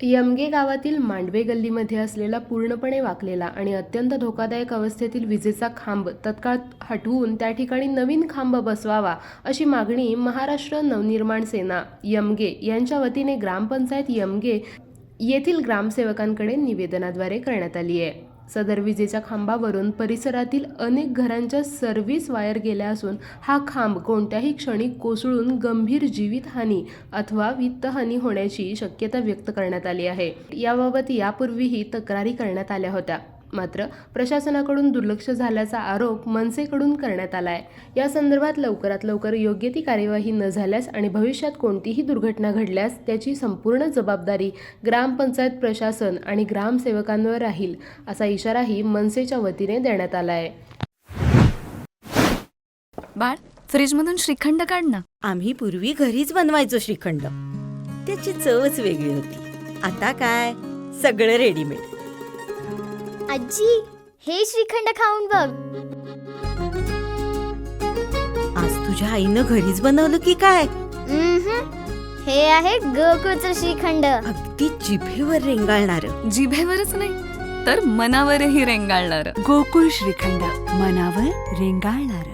यमगे गावातील मांडवे गल्लीमध्ये असलेला पूर्णपणे वाकलेला आणि अत्यंत धोकादायक अवस्थेतील विजेचा खांब तत्काळ हटवून त्या ठिकाणी नवीन खांब बसवावा अशी मागणी महाराष्ट्र नवनिर्माण सेना यमगे यांच्या वतीने ग्रामपंचायत यमगे येथील ग्रामसेवकांकडे निवेदनाद्वारे करण्यात आली आहे। सदर विजेच्या खांबावरून परिसरातील अनेक घरांच्या सर्व्हिस वायर गेल्या असून हा खांब कोणत्याही क्षणी कोसळून गंभीर जीवितहानी अथवा वित्तहानी होण्याची शक्यता व्यक्त करण्यात आली आहे। याबाबत यापूर्वीही तक्रारी करण्यात आल्या होत्या, मात्र प्रशासनाकडून दुर्लक्ष झाल्याचा आरोप मनसेकडून करण्यात आला आहे। या संदर्भात लवकरात लवकर योग्य ती कार्यवाही न झाल्यास आणि भविष्यात कोणतीही दुर्घटना घडल्यास त्याची संपूर्ण जबाबदारी ग्रामपंचायत प्रशासन आणि ग्रामसेवकांवर राहील असा इशाराही मनसेच्या वतीने देण्यात आला आहे। बाळ, फ्रीजमधून श्रीखंड काढ ना। आम्ही पूर्वी घरीच बनवायचो श्रीखंड, त्याची चवच वेगळी होती। आता काय सगळं रेडीमेड। आजी, हे श्रीखंड खाऊन बघ। आज तुझ्या आईनं घरीच बनवलं की काय? हे आहे गोकुळचं श्रीखंड। अगदी जिभेवर रेंगाळणार। जिभेवरच नाही तर मनावरही रेंगाळणार। गोकुळ श्रीखंड, मनावर रेंगाळणार।